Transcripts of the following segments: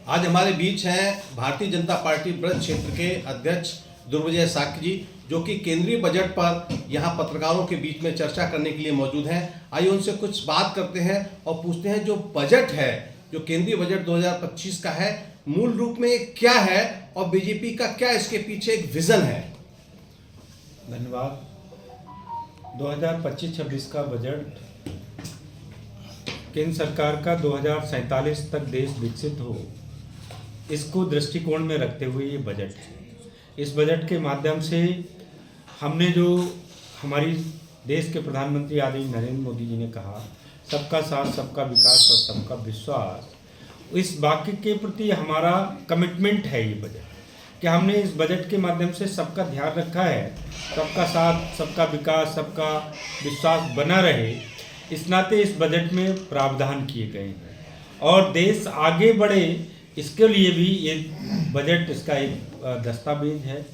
आज हमारे बीच हैं भारतीय जनता पार्टी ब्रज क्षेत्र के अध्यक्ष दुर्विजय साक्य जी, जो कि केंद्रीय बजट पर यहां पत्रकारों के बीच में चर्चा करने के लिए मौजूद हैं। आइए उनसे कुछ बात करते हैं और पूछते हैं जो बजट है, जो केंद्रीय बजट 2025 का है, मूल रूप में क्या है और बीजेपी का क्या इसके पीछे एक विजन है। धन्यवाद। 2025-26 का बजट केंद्र सरकार का 2047 तक देश विकसित हो, इसको दृष्टिकोण में रखते हुए ये बजट है। इस बजट के माध्यम से हमने जो हमारी देश के प्रधानमंत्री आदरणीय नरेंद्र मोदी जी ने कहा, सबका साथ, सबका विकास और सबका विश्वास, इस वाक्य के प्रति हमारा कमिटमेंट है ये बजट कि हमने इस बजट के माध्यम से सबका ध्यान रखा है, सबका साथ, सबका विकास, सबका विश्वास बना रहे। इस नाते इस बजट में प्रावधान किए गए हैं और देश आगे बढ़े, इसके लिए भी ये बजट इसका एक दस्तावेज है।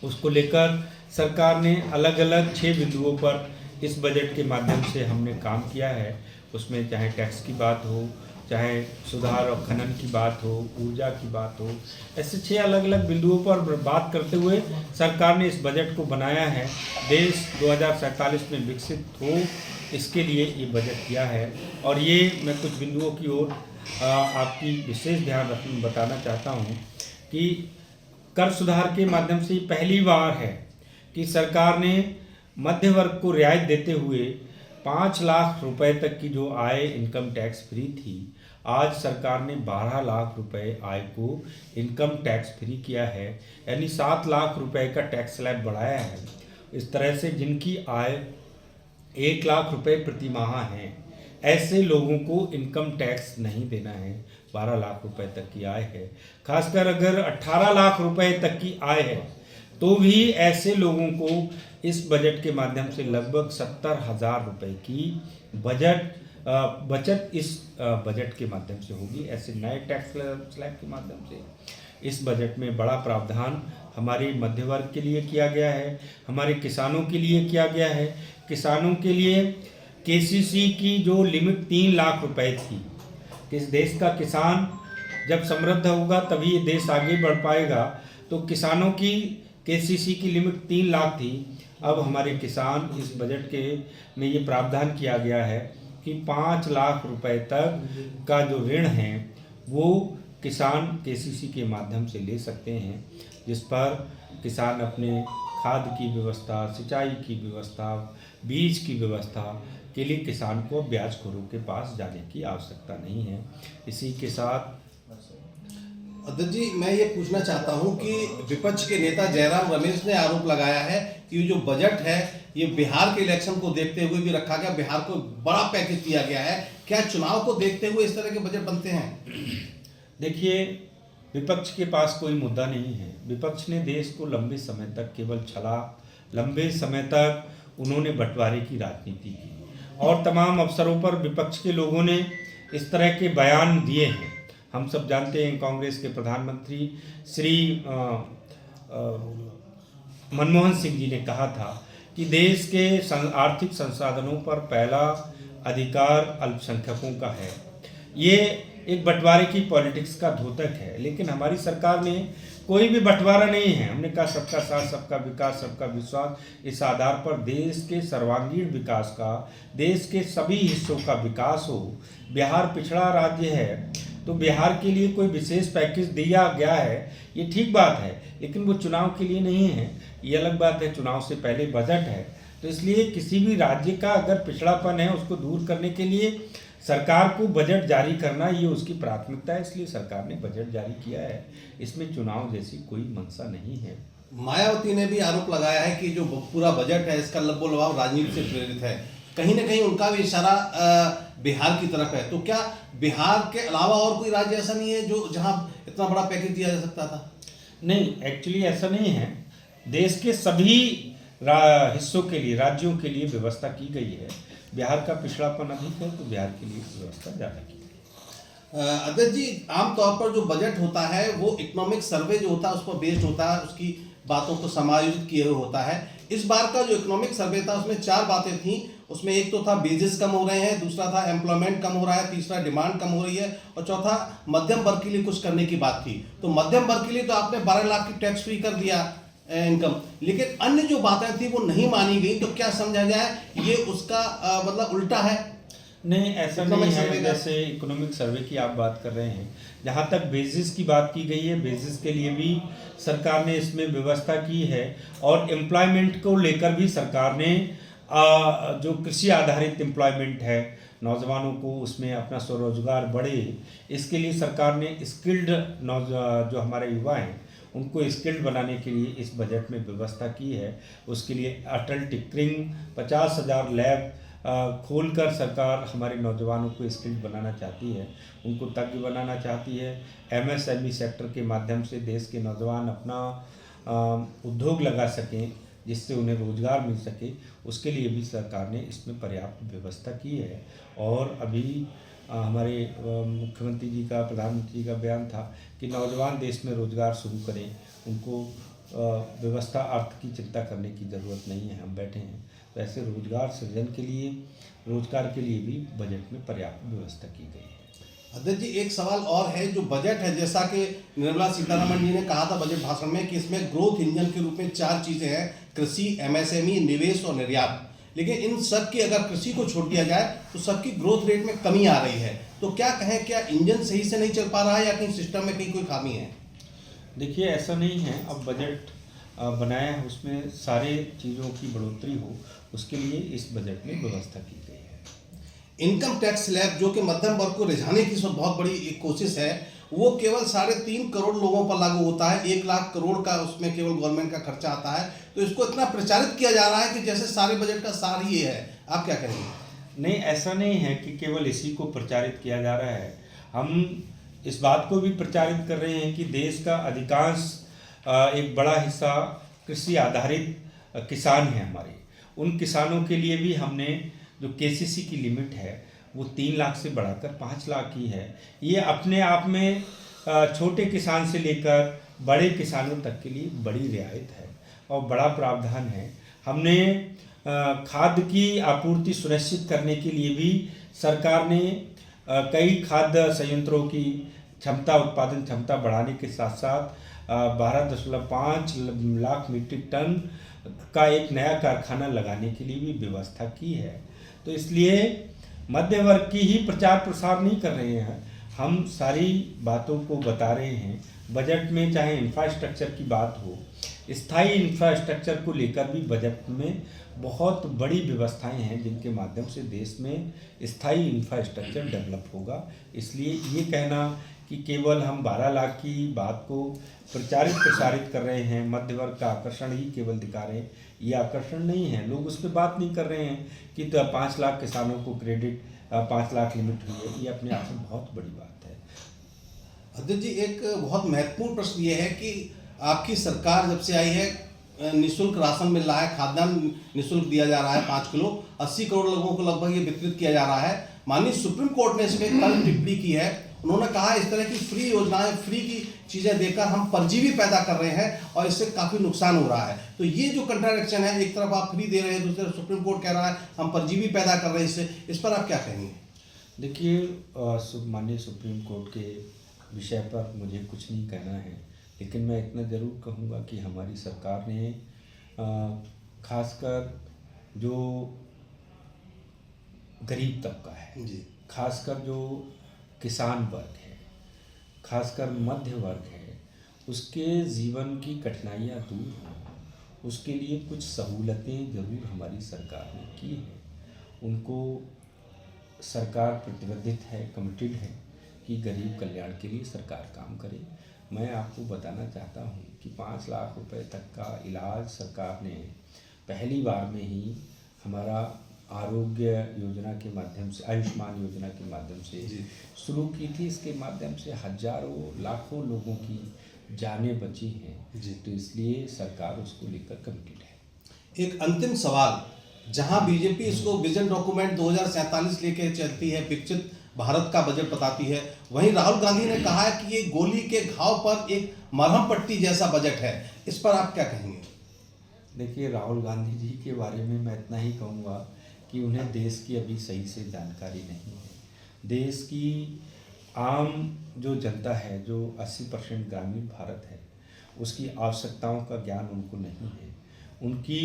उसको लेकर सरकार ने अलग अलग 6 बिंदुओं पर इस बजट के माध्यम से हमने काम किया है। उसमें चाहे टैक्स की बात हो, चाहे सुधार और खनन की बात हो, ऊर्जा की बात हो, ऐसे 6 अलग अलग बिंदुओं पर बात करते हुए सरकार ने इस बजट को बनाया है। देश 2047 में विकसित हो, इसके लिए ये बजट किया है। और ये मैं कुछ बिंदुओं की ओर आपकी विशेष ध्यान बताना चाहता हूँ कि कर सुधार के माध्यम से पहली बार है कि सरकार ने मध्य वर्ग को रियायत देते हुए 5 लाख रुपए तक की जो आय इनकम टैक्स फ्री थी, आज सरकार ने 12 लाख रुपए आय को इनकम टैक्स फ्री किया है, यानी 7 लाख रुपए का टैक्स स्लैब बढ़ाया है। इस तरह से जिनकी आय 1 लाख रुपए प्रति माह हैं, ऐसे लोगों को इनकम टैक्स नहीं देना है। 12 लाख रुपए तक की आय है, खासकर अगर 18 लाख रुपए तक की आय है तो भी ऐसे लोगों को इस बजट के माध्यम से लगभग 70,000 रुपए की बचत इस बजट के माध्यम से होगी। ऐसे नए टैक्स स्लैब के माध्यम से इस बजट में बड़ा प्रावधान हमारे मध्य वर्ग के लिए किया गया है, हमारे किसानों के लिए किया गया है। किसानों के लिए केसीसी की जो लिमिट 3 लाख रुपए थी, इस देश का किसान जब समृद्ध होगा तभी ये देश आगे बढ़ पाएगा, तो किसानों की केसीसी की लिमिट 3 लाख थी। अब हमारे किसान इस बजट के में ये प्रावधान किया गया है कि 5 लाख रुपए तक का जो ऋण है वो किसान केसीसी के माध्यम से ले सकते हैं, जिस पर किसान अपने खाद की व्यवस्था, सिंचाई की व्यवस्था, बीज की व्यवस्था के लिए किसान को ब्याजखोरों के पास जाने की आवश्यकता नहीं है। इसी के साथ अध्यक्ष जी, मैं ये पूछना चाहता हूँ कि विपक्ष के नेता जयराम रमेश ने आरोप लगाया है कि ये जो बजट है ये बिहार के इलेक्शन को देखते हुए भी रखा गया, बिहार को बड़ा पैकेज दिया गया है। क्या चुनाव को देखते हुए इस तरह के बजट बनते हैं? देखिए, विपक्ष के पास कोई मुद्दा नहीं है। विपक्ष ने देश को लंबे समय तक केवल छला, लंबे समय तक उन्होंने बंटवारे की राजनीति की और तमाम अवसरों पर विपक्ष के लोगों ने इस तरह के बयान दिए हैं। हम सब जानते हैं, कांग्रेस के प्रधानमंत्री श्री मनमोहन सिंह जी ने कहा था कि देश के आर्थिक संसाधनों पर पहला अधिकार अल्पसंख्यकों का है। ये एक बंटवारे की पॉलिटिक्स का द्योतक है, लेकिन हमारी सरकार ने कोई भी बंटवारा नहीं है। हमने कहा सबका साथ, सबका विकास, सबका विश्वास। इस आधार पर देश के सर्वांगीण विकास का, देश के सभी हिस्सों का विकास हो। बिहार पिछड़ा राज्य है तो बिहार के लिए कोई विशेष पैकेज दिया गया है, ये ठीक बात है, लेकिन वो चुनाव के लिए नहीं है। ये अलग बात है, चुनाव से पहले बजट है, तो इसलिए किसी भी राज्य का अगर पिछड़ापन है उसको दूर करने के लिए सरकार को बजट जारी करना ये उसकी प्राथमिकता है, इसलिए सरकार ने बजट जारी किया है। इसमें चुनाव जैसी कोई मंशा नहीं है। मायावती ने भी आरोप लगाया है कि जो पूरा बजट है इसका लबो-लबाव राजनीति से प्रेरित है। कहीं ना कहीं उनका भी इशारा बिहार की तरफ है। तो क्या बिहार के अलावा और कोई राज्य ऐसा नहीं है जो जहां इतना बड़ा पैकेज दिया जा सकता था? नहीं, एक्चुअली ऐसा नहीं है। देश के सभी हिस्सों के लिए, राज्यों के लिए व्यवस्था की गई है। बिहार का पिछड़ापन अधिक है तो बिहार के लिए व्यवस्था ज़्यादा की गई। अध्यक्ष जी, आमतौर पर जो बजट होता है वो इकोनॉमिक सर्वे जो होता है उस पर बेस्ड होता है, उसकी बातों को समायोजित किए हुए होता है। इस बार का जो इकोनॉमिक सर्वे था उसमें 4 बातें थीं। उसमें एक तो था बेजेस कम हो रहे हैं, दूसरा था एम्प्लॉयमेंट कम हो रहा है, तीसरा डिमांड कम हो रही है और चौथा मध्यम वर्ग के लिए कुछ करने की बात थी। तो मध्यम वर्ग के लिए तो आपने 12 लाख की टैक्स फ्री कर दिया इनकम, लेकिन अन्य जो बातें थी वो नहीं मानी गई। तो क्या समझा जाए, ये उसका मतलब उल्टा है? नहीं, ऐसा नहीं है। जैसे इकोनॉमिक सर्वे की आप बात कर रहे हैं, जहाँ तक बेसिस की बात की गई है, बेसिस के लिए भी सरकार ने इसमें व्यवस्था की है और एम्प्लॉयमेंट को लेकर भी सरकार ने जो कृषि आधारित एम्प्लॉयमेंट है, नौजवानों को उसमें अपना स्वरोजगार बढ़े, इसके लिए सरकार ने स्किल्ड जो हमारे युवा हैं उनको स्किल्ड बनाने के लिए इस बजट में व्यवस्था की है। उसके लिए अटल टिकरिंग 50,000 लैब खोलकर सरकार हमारे नौजवानों को स्किल्ड बनाना चाहती है, उनको तज्ञ बनाना चाहती है। एमएसएमई सेक्टर के माध्यम से देश के नौजवान अपना उद्योग लगा सकें, जिससे उन्हें रोजगार मिल सके, उसके लिए भी सरकार ने इसमें पर्याप्त व्यवस्था की है। और अभी हमारे मुख्यमंत्री जी का, प्रधानमंत्री जी का बयान था कि नौजवान देश में रोजगार शुरू करें, उनको व्यवस्था अर्थ की चिंता करने की ज़रूरत नहीं है, हम बैठे हैं। तो ऐसे रोजगार सृजन के लिए, रोजगार के लिए भी बजट में पर्याप्त व्यवस्था की गई है। अध्यक्ष जी, एक सवाल और है, जो बजट है, जैसा कि निर्मला सीतारमण जी ने कहा था बजट भाषण में कि इसमें ग्रोथ इंजन के रूप में 4 चीज़ें हैं, कृषि, एमएसएमई, निवेश और निर्यात। लेकिन इन सब की अगर कृषि को छोड़ दिया जाए तो सबकी ग्रोथ रेट में कमी आ रही है। तो क्या कहें, क्या इंजन सही से नहीं चल पा रहा है या कहीं सिस्टम में कहीं कोई खामी है? देखिए, ऐसा नहीं है। अब बजट बनाया है, उसमें सारे चीज़ों की बढ़ोतरी हो, उसके लिए इस बजट में व्यवस्था की गई है। इनकम टैक्स स्लैब, जो कि मध्यम वर्ग को रिझाने की बहुत बड़ी एक कोशिश है, वो केवल 3.5 करोड़ लोगों पर लागू होता है। 1 लाख करोड़ का उसमें केवल गवर्नमेंट का खर्चा आता है। तो इसको इतना प्रचारित किया जा रहा है कि जैसे सारे बजट का सार ही ये है। आप क्या कहेंगे? नहीं, ऐसा नहीं है कि केवल इसी को प्रचारित किया जा रहा है। हम इस बात को भी प्रचारित कर रहे हैं कि देश का अधिकांश एक बड़ा हिस्सा कृषि आधारित किसान हैं हमारे। उन किसानों के लिए भी हमने जो केसीसी की लिमिट है वो 3 लाख से बढ़ाकर 5 लाख की है। ये अपने आप में छोटे किसान से लेकर बड़े किसानों तक के लिए बड़ी रियायत है और बड़ा प्रावधान है। हमने खाद की आपूर्ति सुनिश्चित करने के लिए भी सरकार ने कई खाद्य संयंत्रों की क्षमता, उत्पादन क्षमता बढ़ाने के साथ साथ 12.5 लाख मीट्रिक टन का एक नया कारखाना लगाने के लिए भी व्यवस्था की है। तो इसलिए मध्य वर्ग की ही प्रचार प्रसार नहीं कर रहे हैं, हम सारी बातों को बता रहे हैं। बजट में चाहे इंफ्रास्ट्रक्चर की बात हो, स्थायी इंफ्रास्ट्रक्चर को लेकर भी बजट में बहुत बड़ी व्यवस्थाएं हैं जिनके माध्यम से देश में स्थायी इंफ्रास्ट्रक्चर डेवलप होगा। इसलिए ये कहना कि केवल हम 12 लाख की बात को प्रचारित प्रसारित कर रहे हैं, मध्य वर्ग का आकर्षण ही केवल दिखा रहे हैं, ये आकर्षण नहीं है। लोग उस पर बात नहीं कर रहे हैं कि तो 5 लाख किसानों को क्रेडिट 5 लाख लिमिट हुई है, ये अपने आप में बहुत बड़ी बात है। अध्यक्ष जी, एक बहुत महत्वपूर्ण प्रश्न ये है कि आपकी सरकार जब से आई है, निःशुल्क राशन मिल रहा है, खाद्यान्न निःशुल्क दिया जा रहा है 5 किलो, 80 करोड़ लोगों को लगभग ये वितरित किया जा रहा है। माननीय सुप्रीम कोर्ट ने इसमें कल टिप्पणी की है। उन्होंने कहा इस तरह की फ्री योजनाएं, फ्री की चीज़ें देकर हम परजीवी पैदा कर रहे हैं और इससे काफ़ी नुकसान हो रहा है। तो ये जो कंट्राडिक्शन है, एक तरफ आप फ्री दे रहे हैं, दूसरी तरफ सुप्रीम कोर्ट कह रहा है हम परजीवी पैदा कर रहे हैं इससे, इस पर आप क्या कहेंगे? देखिए, माननीय सुप्रीम कोर्ट के विषय पर मुझे कुछ नहीं कहना है, लेकिन मैं इतना ज़रूर कहूँगा कि हमारी सरकार ने खासकर जो गरीब तबका है जी, खासकर जो किसान वर्ग है, खासकर मध्य वर्ग है, उसके जीवन की कठिनाइयाँ दूर हों, उसके लिए कुछ सहूलतें ज़रूर हमारी सरकार ने की हैं। उनको सरकार प्रतिबद्धित है, कमिटेड है कि गरीब कल्याण के लिए सरकार काम करे। मैं आपको बताना चाहता हूँ कि 5 लाख रुपए तक का इलाज सरकार ने पहली बार में ही हमारा आरोग्य योजना के माध्यम से, आयुष्मान योजना के माध्यम से शुरू की थी। इसके माध्यम से हजारों लाखों लोगों की जानें बची हैं जी। तो इसलिए सरकार उसको लेकर कमिटेड है। एक अंतिम सवाल, जहां बीजेपी इसको विजन डॉक्यूमेंट 2047 लेके चलती है, विकसित भारत का बजट बताती है, वहीं राहुल गांधी ने कहा है कि ये गोली के घाव पर एक मरहम पट्टी जैसा बजट है। इस पर आप क्या कहेंगे? देखिए, राहुल गांधी जी के बारे में मैं इतना ही कहूँगा कि उन्हें देश की अभी सही से जानकारी नहीं है। देश की आम जो जनता है, जो 80% ग्रामीण भारत है, उसकी आवश्यकताओं का ज्ञान उनको नहीं है। उनकी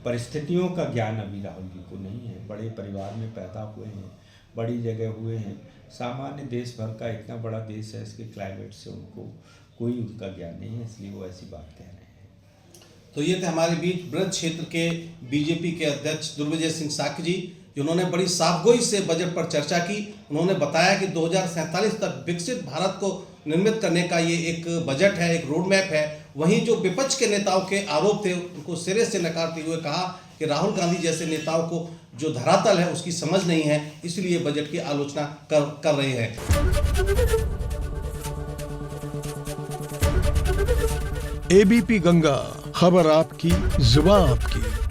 परिस्थितियों का ज्ञान अभी राहुल जी को नहीं है। बड़े परिवार में पैदा हुए हैं, बड़ी जगह हुए हैं, सामान्य देश भर का इतना बड़ा देश है, इसके क्लाइमेट से उनको कोई उनका ज्ञान नहीं है, इसलिए वो ऐसी बात कह रहे हैं। तो ये थे हमारे बीच ब्रज क्षेत्र के बीजेपी के अध्यक्ष दुर्विजय सिंह साक्य जी, जिन्होंने बड़ी साफगोई से बजट पर चर्चा की। उन्होंने बताया कि 2047 तक विकसित भारत को निर्मित करने का ये एक बजट है, एक रोड मैप है। वहीं जो विपक्ष के नेताओं के आरोप थे उनको सिरे से नकारते हुए कहा कि राहुल गांधी जैसे नेताओं को जो धरातल है उसकी समझ नहीं है, इसलिए बजट की आलोचना कर रहे हैं। एबीपी गंगा, खबर आपकी, जुबान आपकी।